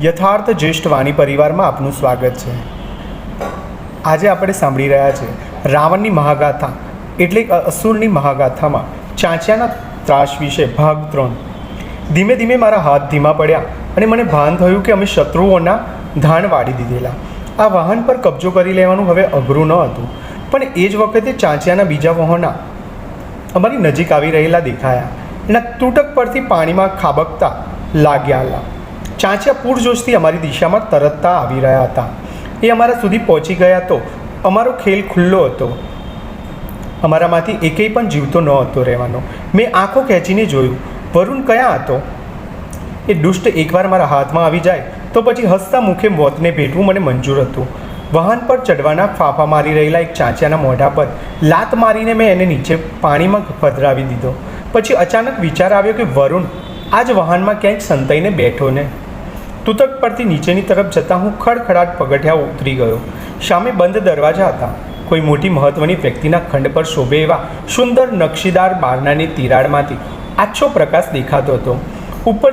યથાર્થ જ્યેષ્ઠ વાણી પરિવારમાં આપનું સ્વાગત છે। આજે આપણે સાંભળી રહ્યા છે રાવણની મહાગાથા એટલે અસુરની મહાગાથામાં ચાંચિયાના ત્રાસ વિશે ભાગ 3। ધીમે ધીમે મારા હાથ ધીમા પડ્યા અને મને ભાન થયું કે અમે શત્રુઓના ધાણ વાળી દીધેલા। આ વાહન પર કબજો કરી લેવાનું હવે અઘરું ન હતું, પણ એ જ વખતે ચાંચિયાના બીજા વાહનો અમારી નજીક આવી રહેલા દેખાયા। એના તૂટક પરથી પાણીમાં ખાબકતા લાગ્યા। ચાંચિયા પૂરજોશથી અમારી દિશામાં તરતતા આવી રહ્યા હતા। એ અમારા સુધી પહોંચી ગયા તો અમારો ખેલ ખુલ્લો હતો। અમારામાંથી એકેય પણ જીવતો ન હતો રહેવાનો। મેં આંખો ખેંચીને જોયું, વરુણ ક્યાં હતો? એ દુષ્ટ એકવાર મારા હાથમાં આવી જાય તો પછી હસતા મુખે મોતને ભેટવું મને મંજૂર હતું। વાહન પર ચડવાના ફાંફા મારી રહેલા એક ચાંચિયાના મોઢા પર લાત મારીને મેં એને નીચે પાણીમાં પધરાવી દીધો। પછી અચાનક વિચાર આવ્યો કે વરુણ આ જ વાહનમાં ક્યાંક સંતાઈને બેઠો ને। તૂતક પરથી નીચેની તરફ જતાં હું ખડખડાટ પગથિયા ઉતરી ગયો। સામે બંધ દરવાજા હતા। કોઈ મોટી મહત્ત્વની વ્યક્તિના ખંડ પર શોભે એવા સુંદર નકશીદાર બારણાની તિરાડમાંથી આછો પ્રકાશ દેખાતો હતો। ઉપર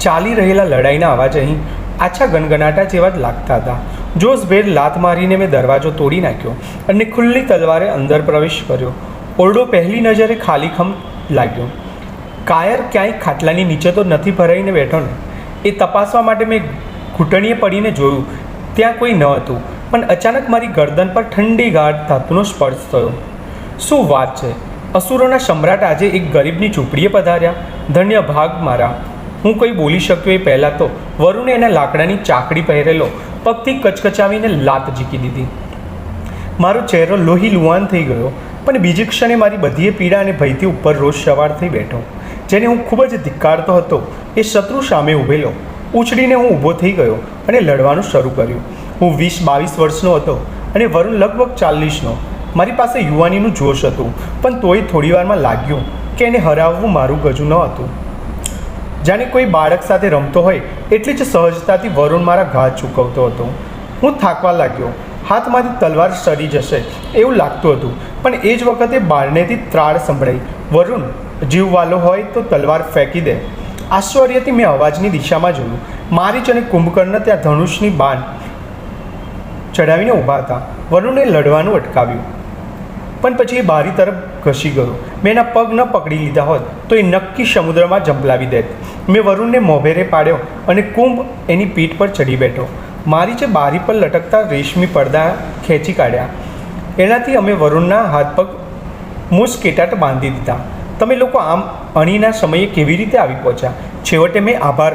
ચાલી રહેલા લડાઈના અવાજ અહીં આછા ગણગણાટા જેવા જ લાગતા હતા। જોશભેર લાત મારીને મેં દરવાજો તોડી નાખ્યો અને ખુલ્લી તલવારે અંદર પ્રવેશ કર્યો। ઓરડો પહેલી નજરે ખાલીખમ લાગ્યો। કાયર ક્યાંય ખાટલાની નીચે તો નથી ભરાઈને બેઠો ને? એ તપાસવા માટે મેં ઘૂંટણીએ પડીને જોયું, ત્યાં કોઈ ન હતું। પણ અચાનક મારી ગરદન પર ઠંડી ગાઢ ધાતુનો સ્પર્શ થયો। શું વાત છે! અસુરોના સમ્રાટ આજે એક ગરીબની ઝૂંપડીએ પધાર્યા। ધન્ય ભાગ મારા! હું કંઈ બોલી શક્યો એ પહેલાં તો વરુણે એના લાકડાની ચાકડી પહેરેલો પગથી કચકચાવીને લાત ઝીકી દીધી। મારો ચહેરો લોહી લુહાન થઈ ગયો, પણ બીજી ક્ષણે મારી બધીએ પીડા અને ભયથી ઉપર રોષ સવાર થઈ બેઠો। જેને હું ખૂબ જ ધિક્કારતો હતો એ શત્રુ સામે ઊભેલો। ઉછળીને હું ઊભો થઈ ગયો અને લડવાનું શરૂ કર્યું। હું 20-22 વર્ષનો હતો અને વરુણ લગભગ 40નો। મારી પાસે યુવાનીનું જોશ હતું, પણ તોય થોડીવારમાં લાગ્યું કે એને હરાવવું મારું ગજું ન હતું। જાણે કોઈ બાળક સાથે રમતો હોય એટલી જ સહજતાથી વરુણ મારા ઘા ચૂકવતો હતો। હું થાકવા લાગ્યો। હાથમાંથી તલવાર સરી જશે એવું લાગતું હતું, પણ એ જ વખતે બારણેથી ત્રાળ સંભળાઈ, વરુણ જીવવાલો હોય તો તલવાર ફેંકી દે। આશ્ચર્યથી મેં અવાજની દિશામાં જોયું। મારીચ અને કુંભકર્ણ ત્યાં ધનુષની બાણ ચડાવીને ઊભા હતા। વરુણે લડવાનું અટકાવ્યું, પણ પછી એ બારી તરફ ઘસી ગયો। મેં એના પગ ન પકડી લીધા હોત તો એ નક્કી સમુદ્રમાં ઝંપલાવી દેત। મેં વરુણને મોભેરે પાડ્યો અને કુંભ એની પીઠ પર ચડી બેઠો। મારીચે બારી પર લટકતા રેશમી પડદા ખેંચી કાઢ્યા। એનાથી અમે વરુણના હાથ પગ મુસકેટાટ બાંધી દીધા। તમે લોકો આમ અણીના સમયે કેવી રીતે આવી પહોંચ્યા? છેવટે મેં આભાર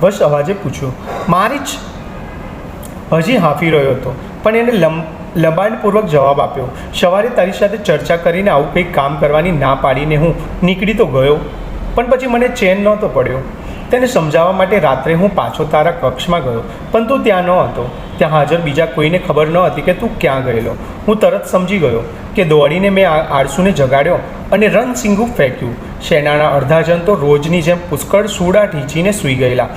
વશ અવાજે પૂછ્યું। મારીચ હજી હાંફી રહ્યો હતો, પણ એને લંબાણપૂર્વક જવાબ આપ્યો, સવારે તારી સાથે ચર્ચા કરીને આવું કંઈક કામ કરવાની ના પાડીને હું નીકળી તો ગયો, પણ પછી મને ચેન નહોતો પડ્યો। તેને સમજાવવા માટે રાત્રે હું પાછો તારા કક્ષમાં ગયો, પણ તું ત્યાં ન હતો। ત્યાં હાજર બીજા કોઈને ખબર ન હતી કે તું ક્યાં ગયેલો। હું તરત સમજી ગયો કે દોડીને મેં આળસુને જગાડ્યો અને રણસિંગું ફેંક્યું। સેનાના અડધા જણ તો રોજની જેમ પુષ્કળ સૂડા ઢીંચીને સૂઈ ગયેલા।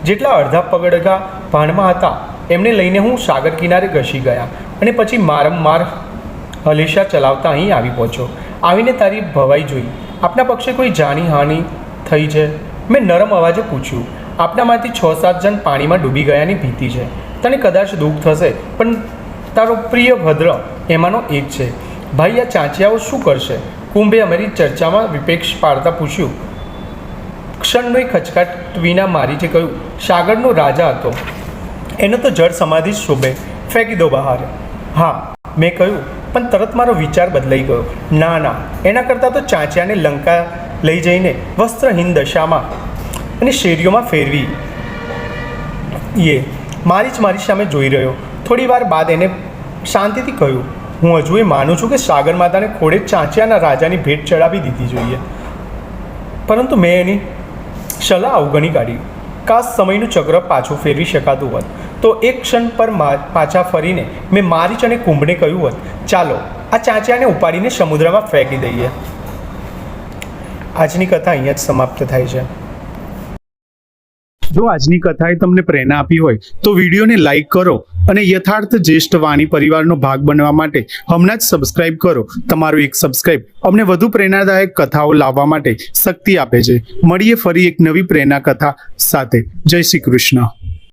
જેટલા અડધા પગડગા ભાનમાં હતા એમને લઈને હું સાગર કિનારે ઘસી ગયા અને પછી મારંમાર હલેશા ચલાવતા અહીં આવી પહોંચ્યો। આવીને તારી ભવાઈ જોઈ। આપના પક્ષે કોઈ જાની હાનિ થઈ છે? મેં નરમ અવાજે પૂછ્યું। આપનામાંથી 6-7 જણ પાણીમાં ડૂબી ગયાની ભીતિ છે। તને કદાચ દુઃખ થશે, પણ તારો પ્રિય ભદ્ર એમાંનો એક છે। ભાઈ, આ ચાંચિયાઓ શું કરશે? કુંભે અમારી ચર્ચામાં વિપેક્ષ પાડતા પૂછ્યું। ક્ષણનો ખચકાટ વિના મારીચે કહ્યું, સાગરનો રાજા હતો, એનો તો જળ સમાધિ જ શોભે, ફેંકી દો બહાર। હા, મેં કહ્યું, પણ તરત મારો વિચાર બદલાઈ ગયો। ના, એના કરતાં તો ચાંચિયાને લંકા લઈ જઈને વસ્ત્રહીન દશામાં અને શેરીઓમાં ફેરવી મારીચ મારી સામે જોઈ રહ્યો। થોડી વાર બાદ એને શાંતિથી કહ્યું, હું હજુ એ માનું છું કે સાગર માતાને ખોળે ચાંચિયાના રાજાની ભેટ ચડાવી દીધી જોઈએ, પરંતુ મેં એની સલાહ અવગણી કાઢી। કાશ સમયનું ચક્ર પાછું ફેરવી શકાતું હોત તો એક ક્ષણ પર પાછા ફરીને મેં મારીચ અને કુંભને કહ્યું હોત, ચાલો આ ચાંચિયાને ઉપાડીને સમુદ્રમાં ફેંકી દઈએ। આજની કથા અહીંયા જ સમાપ્ત થાય છે। જો આજની કથાએ તમને પ્રેરણા આપી હોય તો વિડીયોને લાઈક કરો અને યથાર્થ જ્યેષ્ઠ વાણી પરિવારનો ભાગ બનવા માટે હમણાં જ સબસ્ક્રાઇબ કરો. તમારું એક સબસ્ક્રાઇબ અમને વધુ પ્રેરણાદાયક કથાઓ લાવવા માટે શક્તિ આપે છે. મળીએ ફરી એક નવી પ્રેરણા કથા સાથે. જય શ્રી કૃષ્ણ.